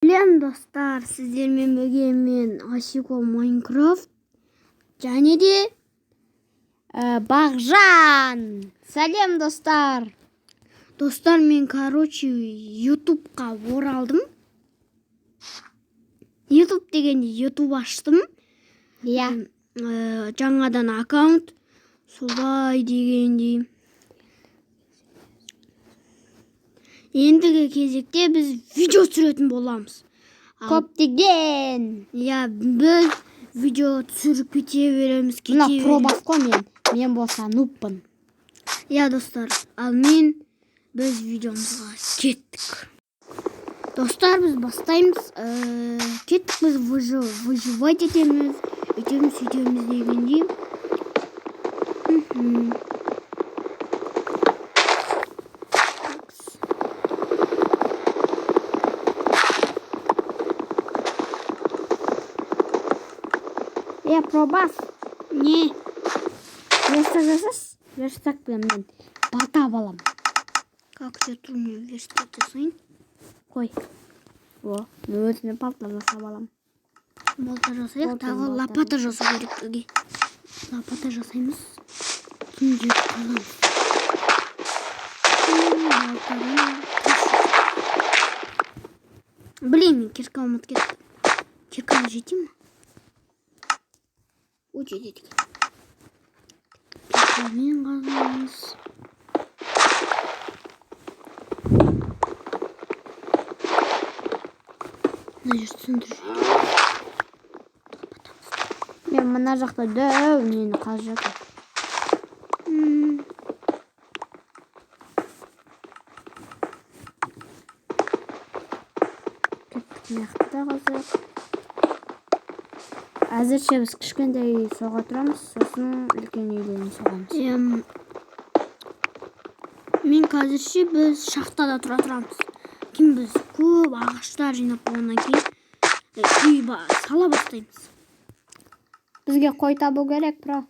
Selam dostlar, sizlerle birlikte men Aşiko Minecraft және де Бағжан. Selam dostlar. Dostlar, men YouTube'ға оралдым. YouTube дегенде YouTube аштым. Иә. Жаңадан аккаунт солай дегенде. Ендігі кезекте біз видео түсіретін боламыз. Көптеген. Я біз видео түсіріп кете береміз. Мына пробас қой мен болса нуппын. Я достар, ал біз видеомызға кеттік. Достар, біз бастаймыз. Кеттік, біз выживать етеміз. Өйтеміз дегенде. Пробас. Не? Верстак жасас? Верстак мен балта балам. Как же трудно верстак жасайын? Қой. Мен өзіме балта жасап алам. Балта жасайық, тағы лопата жасау керек бізге. Лопата жасаймыз. Түнде қаламыз. Блин, кирка ұмыт кетті. Кирканы жете ма? Жетеді екен. Киркамен қазамыз. Мына жер түсіндіріп жүр. Мен мына жақта дөу нені қазып жатыр. Кеттік мияқты қазып. Әзірше біз кішкентай соға тұрамыз, сосын үлкен үйлерін соғамыз. Мен қазірше біз шахтада тұрамыз. Кім біз көп ағаштар жинап болғаннан кейін үй сала бастаймыз. Бізге қой табу керек, бро.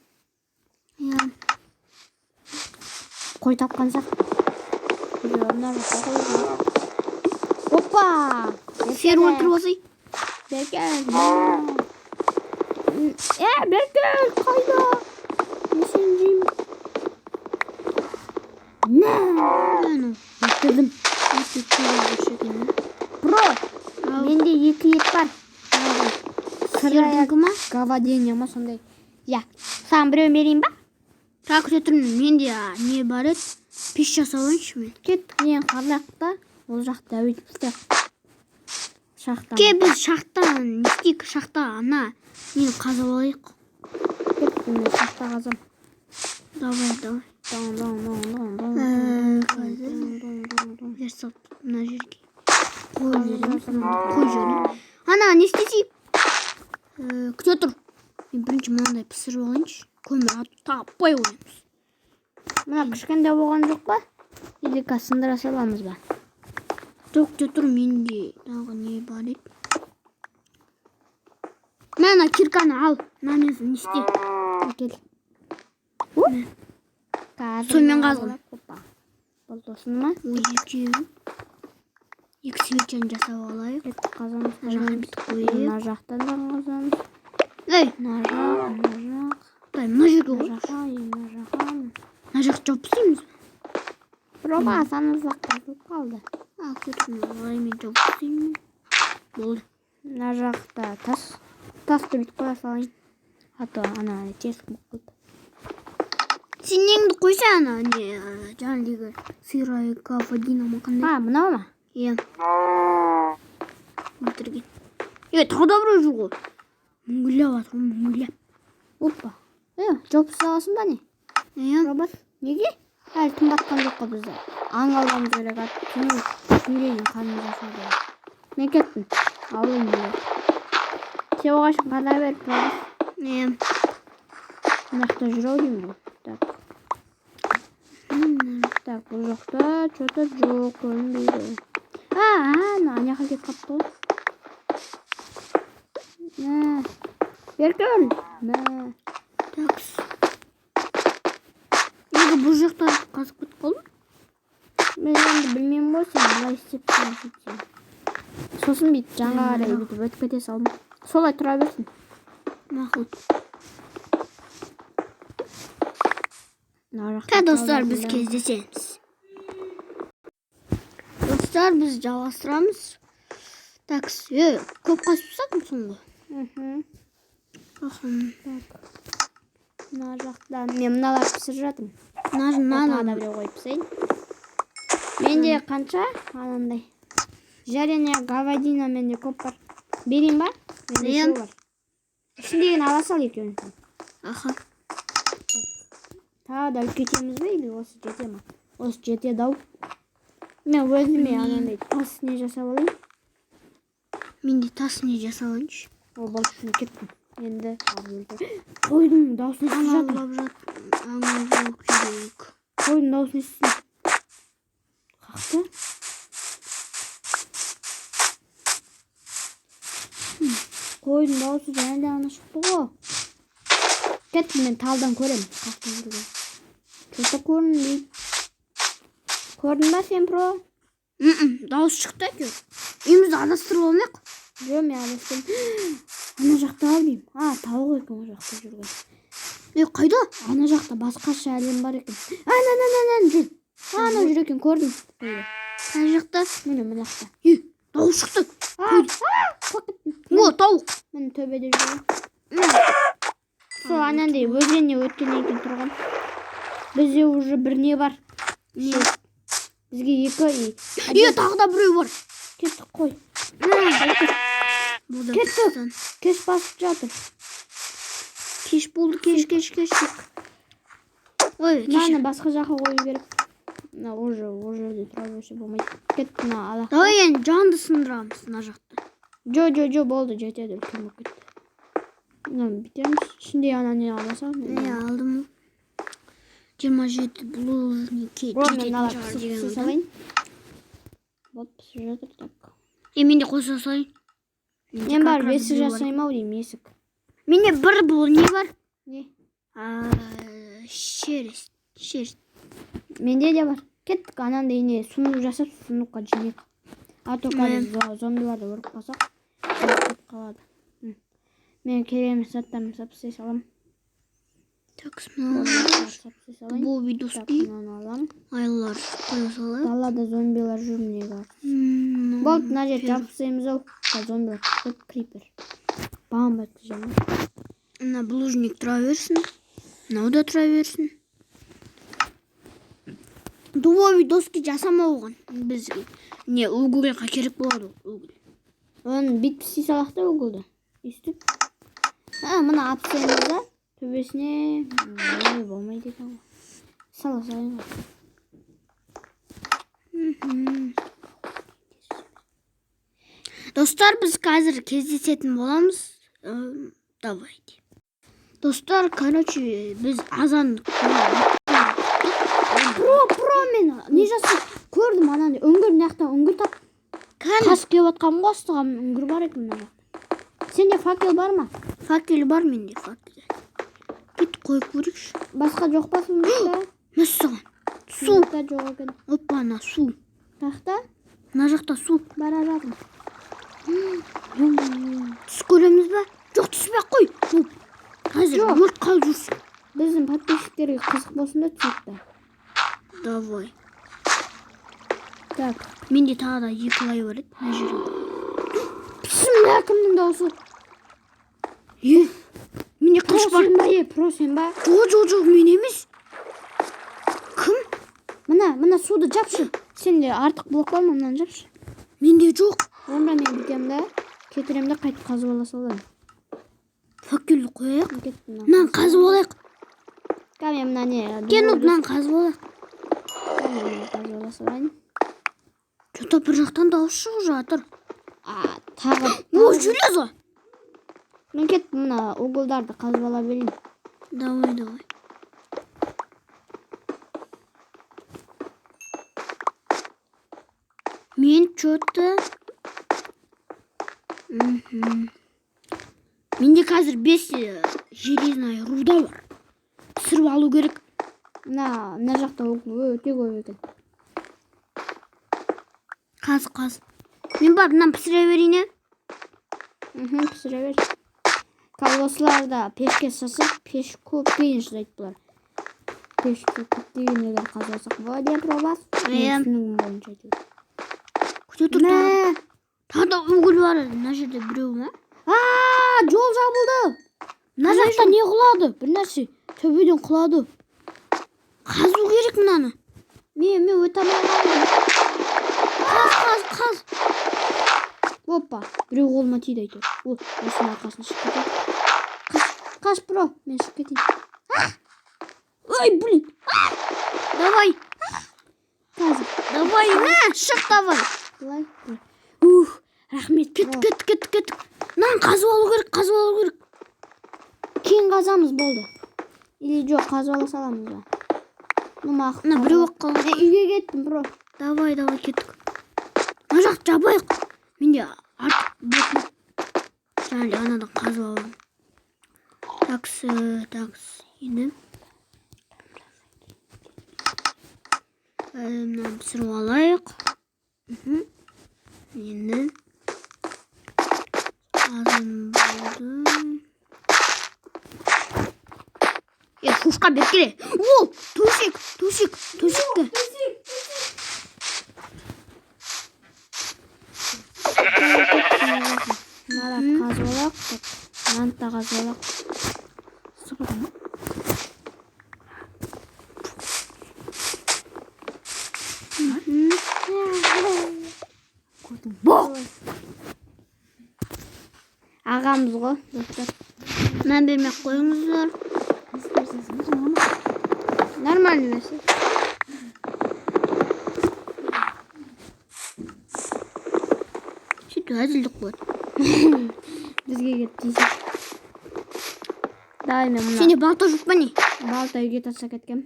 Қой тапқан сақ. Опа! Фермер кіріп осай. Берген. Берген, қайда? Несен жейм? Өттірдім. Бро, менде 2 ет бар. Сырдыңғы ма? Говядина ма сондай. Я, саған біреу берейін ба? Так, өтірмін. Менде не бар еді? Пеш жасалайыншы мен. Кет, мен қарлақта. Ол жақта өйтіпті. Шахта. Ке, біз шахтан, нестейік шахта, ана, мені қазып алайық. Кет, мен шахта қазым. Давай. Версап, мына жерге. Қой жеріне. Ана, не істесейік? Күте тұр. Мен бірінші мынандай пісіріп алайыншы. Көмір таппай ойымыз. Мына кішкенде болған жоқ па? Еліка сындыра саламыз ба? Жоқ, күте тұр. Менде тағы не бар еді? Мына кирканы ал. Мына не істе? Әкел. Сонымен қазғым. Бұл тосын ма? Екі свечен жасап алайық. Кеттік қазамыз. Жағын бітіп қойып. Мына жақтан да қазамыз. Мына жақ. Мына жерге қойшы. Мына жақ жауып істейміз. Проба, саны заққазылып қалды. Көтім, олай мен жауып істеймін. Болды. Мына жақта тасты бүйтіп қоя салайын. Ато, ана тесік болып қойды. Сен неңді қойса, ана жаңағы сырай говядина ма қандай? Мынау ма? Өлтірген. Тағы да біреу жоқ ол. Мүңгілеп атыр, мүңгілеп. Опа. Жауып саласың ба не? Робот. Неге? Әлі түн батқан жоқ қой бізді. Аң алғамыз керек ат. Түнейін қанын жасады. Мен кеттім. Алуым керек. Сен оғашын қана беріп тұрады. Мынақта жүрау деймін ғой. Так, бұл жақта что-то жоқ көрінбейді. Аняға кет қапты ғой. Беркел. Такс. Бұл жақта қазып кетіп қалды. Мен енді білмеймін ғой, сен былай істеп сосын бүйтіп жаңа қарай бүйтіп өтіп кете салдым. Солай тұра берсін. Мақұл. Мына жақта Та достар, қалды біз да. кездесеміз. Достар, біз жалғастырамыз. Так, көп қасып соңғы. Мхм. Мына Мына жақта мен мыналарды пісіріп жатырмын. Тағы да біреу қойып пісейін. Менде қанша? Анандай. Жарене говядина менде көп бар. Берейін ба? Менде Берем. үшеу бар. Ішіндегіні ала сал екеуін. Аха. Тағы да үлкейтеміз бе или осы жете ма? Осы жетеді ау. Мен өзіме анандай тас не жасап алайын. Мен де тас не жасалайыншы. Ол болып үшін кеттім. Енді қойдың дауысын естіп жатыр. Аналап жүрейік. Қойдың дауысын естісін. Қақты? Қойдың дауысы және де ана шықты ғой. Кеттім, мен талдан көрем. Қақтан жүрген. Что-то көрінбейді. Көрдің ба сен, про? Дауыс шықты әкеу. Үйімізді адастырып алмайық. Жоқ, мен адастым. Ана жақта ау деймін. Тауық екен ол жақта жүрген. Қайда? Ана жақта басқаша әлем бар екен. Жүр. Ана жүр екен, көрдім. Қай жақта? Міне, мына жақта. Дауыс шықты. О, тауық. Міне төбеде жүрген. Сол анандай өзенне өткеннен кейін тұрған. Бізде уже бір не бар. Бізге екі. Тағы да біреу бар. Кеттік қой. Кеттік. Кеш басып жатыр. Кеш болды, кеш. Ой, Мынаны басқа жаққа қою керек. Мына жерде тұра берсе болмайды. Кетті мына алақ. Давай енді жанды сындырамыз мына жақта. Жо, болды, жетеді, үлкен болып кетті. Мынаны бітеміз. Ішінде ана не аласам? Алдым. 27 блужник кететін шығар деген салайын. Вот пісіп жатыр, так. Мен де қоса салайын. Мен бар, бесік жасайым ау деймін, есік. Менде бір бұл не бар? Не? Шеріст. Менде де бар. Кеттік, анандай не сундық жасап, сундыққа жинек. Қазір зомбиларды ұрып қалсақ, кетіп қалады. Мен керемет заттарымды сапсай салам. Так, бұл видоски айлар қоя салайық. Далада зомбилар жүр неге. Болды, мына жер жапсаймыз ау. Зомбилар көп, крипер. Бам өткіземін. Мына блужник тұра берсін. Мынау да тұра берсін. Дубовый доски жасамауған бізге. Не, угілға керек болады угіл. Оны бит пісей салақты угілді. Үстіп. Мына апсаймыз да. Төбесіне болмайды екен ғой. Сала салайын ғой. Достар, біз қазір кездесетін боламыз. Давайте. Достар, короче, біз азан Про мен не жасап көрдім анандай үңгір мынаяқта үңгір тап. Қасық кеп отқанмын ғой, астыға үңгір бар екен мына жақта. Сенде факел бар ма? Факел бар менде, факел. Кет қойып көрейікші. Басқа жоқ па сундықта? Мәссаған. Су. Сундықта жоқ екен. Опа, ана су. Тақта? Мына жақта су. Бара жатырмын. Түс көреміз бе? Жоқ, түспей қой. Қазір өрт қалып жүрсін. Біздің подписчиктерге қызық болсын да түсейік та. Давай. Так. Менде тағы да екі лай бар еді. Мына жерде. Бісміллә, кімнің дауысы? Менде қылыш бар. Про сен ба? Жоқ, мен емес. Кім? Мына суды жапшы. Сенде артық блок бар ма? Мынаны жапшы. Менде жоқ. Онда мен бітем да. Кетірем да қайтып қазып ала салайын. Факелді қояйық. Мынаны қазып алайық. Мен мына не? Мынаны қазып алайық. Қазып ала салайын. Что-то бір жақтан дауыс шығып жатыр. Тағы. Железо. Мен кеттім, мына угылдарды қазып ала берейін. Давай. Мен что-то... Менде қазір 5 железная руда бар. Түсіріп алу керек. Мына жақта өте көп екен. Қаз. Мен барып мынаны пісіре берейін. Pişire ver. Kalvasılarda peşke sasak peş көп кейін шыдайды бұлар. Пешке көптеген егер қазасақ болады пробас. Түсінігім бойынша айтады. Күте тұр. Тағы да үгіл бар. Мына жерде біреу ма? Жол жабылды. Мына жақта не құлады? Bir нәрсе төбеден құлады. Қазу керек мынаны. Мен өте алмай Қаз. Опа, біреу қолыма тиді әйтеуір. Осының арқасына шығып кетейін. Қаш, бро, мен шығып кетейін. Ой, блин. Давай. Қазір. Давай, шық давай. Былай. Рахмет, кет. Мынаны қазып алу керек. Кейін қазамыз болды. Или жоқ, қазып ала саламыз ба? Мына біреу қалды. Үйге кеттім, бро. Давай, кеттік. Мына жақты жабайық. Менде артық бөтін. Жаңағы анадан қазып аламын. Такс. Енді. Мынаны пісіріп алайық. Енді. Азын болды. Шушқа бер келе. Ол, төшекті. Мына қазып алақ. Мынаны да қазып алақ. Сыпырма. Ағамыз ғой, достар. Мән бермек қойыңыздар. Нормально берсе. Сөйтіп әзілдік болады. Бізге кеттейсің. Давай мен мұна. Сенде балта жоқ па не? Балта үйге тастап кеткем.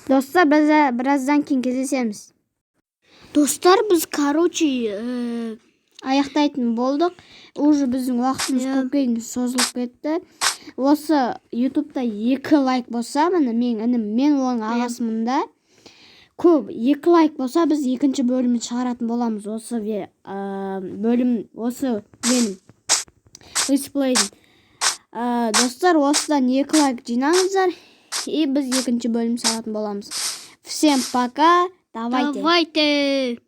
Достар, біз біраздан кейін кездесеміз. Достар, біз, короче, аяқтайтын болдық. Уже біздің уақытымыз көпке дейін созылып кетті. Осы ютубта 2 лайк болса, мен оның ағасымын да. Көп 2 лайк болса, біз екінші бөлімін шығаратын боламыз. Осы бөлім, осы менің летсплейдің. Достар, осыдан 2 лайк жинаңыздар. И біз екінші бөлім шығаратын боламыз. Всем пока. Давайте.